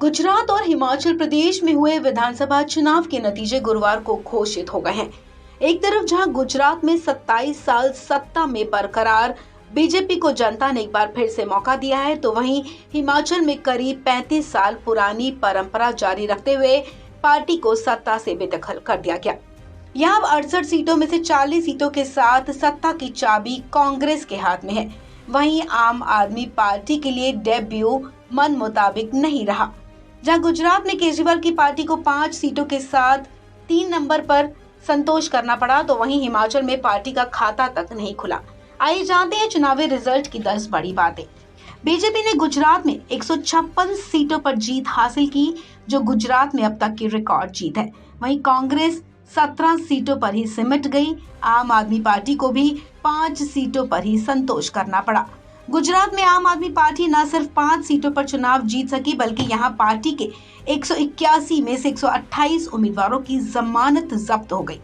गुजरात और हिमाचल प्रदेश में हुए विधानसभा चुनाव के नतीजे गुरुवार को घोषित हो गए हैं। एक तरफ जहां गुजरात में 27 साल सत्ता में बरकरार बीजेपी को जनता ने एक बार फिर से मौका दिया है, तो वहीं हिमाचल में करीब 35 साल पुरानी परंपरा जारी रखते हुए पार्टी को सत्ता से बेदखल कर दिया गया। यहाँ अब 68 सीटों में से 40 सीटों के साथ सत्ता की चाबी कांग्रेस के हाथ में है। वहीं आम आदमी पार्टी के लिए डेब्यू मन मुताबिक नहीं रहा। जहां गुजरात में केजरीवाल की पार्टी को 5 सीटों के साथ 3 नंबर पर संतोष करना पड़ा, तो वहीं हिमाचल में पार्टी का खाता तक नहीं खुला। आइए जानते हैं चुनावी रिजल्ट की 10 बड़ी बातें। बीजेपी ने गुजरात में 156 सीटों पर जीत हासिल की, जो गुजरात में अब तक की रिकॉर्ड जीत है। वहीं कांग्रेस 17 सीटों पर ही सिमट गई। आम आदमी पार्टी को भी 5 सीटों पर ही संतोष करना पड़ा। गुजरात में आम आदमी पार्टी न सिर्फ 5 सीटों पर चुनाव जीत सकी, बल्कि यहां पार्टी के 181 में से 128 उम्मीदवारों की जमानत जब्त हो गई।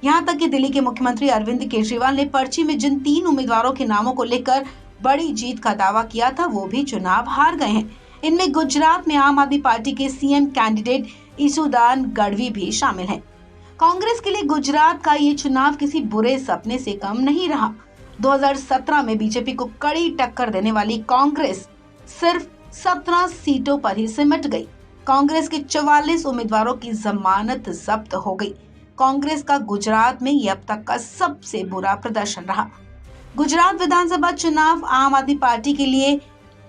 यहां तक कि दिल्ली के मुख्यमंत्री अरविंद केजरीवाल ने पर्ची में जिन 3 उम्मीदवारों के नामों को लेकर बड़ी जीत का दावा किया था, वो भी चुनाव हार गए हैं। इनमें गुजरात में आम आदमी पार्टी के सीएम कैंडिडेट ईशुदान गढ़वी भी शामिल हैं। कांग्रेस के लिए गुजरात का ये चुनाव किसी बुरे सपने से कम नहीं रहा। 2017 में बीजेपी को कड़ी टक्कर देने वाली कांग्रेस सिर्फ 17 सीटों पर ही सिमट गई। कांग्रेस के 44 उम्मीदवारों की जमानत जब्त हो गई। कांग्रेस का गुजरात में ये अब तक का सबसे बुरा प्रदर्शन रहा। गुजरात विधानसभा चुनाव आम आदमी पार्टी के लिए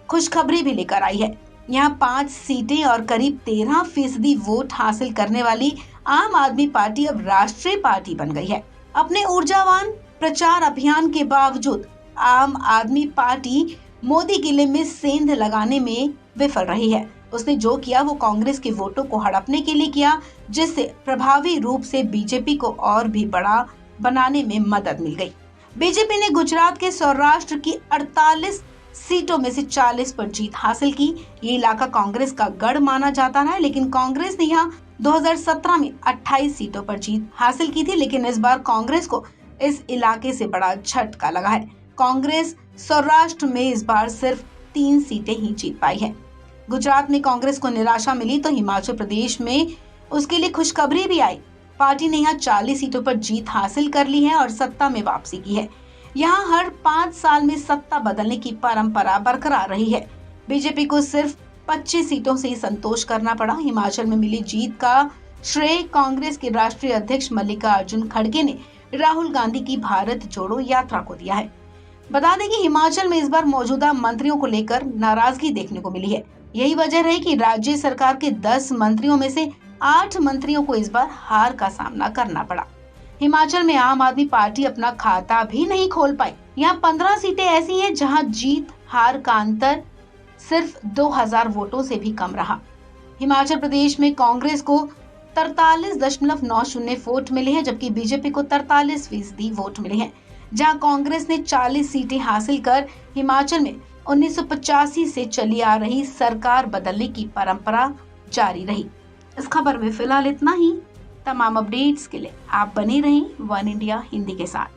खुशखबरी भी लेकर आई है। यहाँ 5 सीटें और करीब 13% वोट हासिल करने वाली आम आदमी पार्टी अब राष्ट्रीय पार्टी बन गई है। अपने ऊर्जावान प्रचार अभियान के बावजूद आम आदमी पार्टी मोदी किले में सेंध लगाने में विफल रही है। उसने जो किया वो कांग्रेस के वोटों को हड़पने के लिए किया, जिससे प्रभावी रूप से बीजेपी को और भी बड़ा बनाने में मदद मिल गई। बीजेपी ने गुजरात के सौराष्ट्र की 48 सीटों में से 40 पर जीत हासिल की। ये इलाका कांग्रेस का गढ़ माना जाता है, लेकिन कांग्रेस ने यहाँ 2017 में 28 सीटों पर जीत हासिल की थी, लेकिन इस बार कांग्रेस को इस इलाके से बड़ा झटका लगा है। कांग्रेस सौराष्ट्र में इस बार सिर्फ 3 सीटें ही जीत पाई है। गुजरात में कांग्रेस को निराशा मिली, तो हिमाचल प्रदेश में उसके लिए खुशखबरी भी आई। पार्टी ने यहाँ 40 सीटों पर जीत हासिल कर ली है और सत्ता में वापसी की है। यहाँ हर 5 साल में सत्ता बदलने की परंपरा बरकरार रही है। बीजेपी को सिर्फ 25 सीटों से ही संतोष करना पड़ा। हिमाचल में मिली जीत का श्रेय कांग्रेस के राष्ट्रीय अध्यक्ष मल्लिकार्जुन खड़गे ने राहुल गांधी की भारत जोड़ो यात्रा को दिया है। बता दें कि हिमाचल में इस बार मौजूदा मंत्रियों को लेकर नाराजगी देखने को मिली है। यही वजह रही कि राज्य सरकार के 10 मंत्रियों में से 8 मंत्रियों को इस बार हार का सामना करना पड़ा। हिमाचल में आम आदमी पार्टी अपना खाता भी नहीं खोल पाई। यहाँ 15 सीटें ऐसी हैं जहां जीत हार का अंतर सिर्फ 2000 वोटों से भी कम रहा। हिमाचल प्रदेश में कांग्रेस को 43.90 वोट मिले हैं, जबकि बीजेपी को 43% वोट मिले हैं। जहां कांग्रेस ने 40 सीटें हासिल कर हिमाचल में 1985 से चली आ रही सरकार बदलने की परंपरा जारी रही। इस खबर में फिलहाल इतना ही। तमाम अपडेट्स के लिए आप बने रहें वन इंडिया हिंदी के साथ।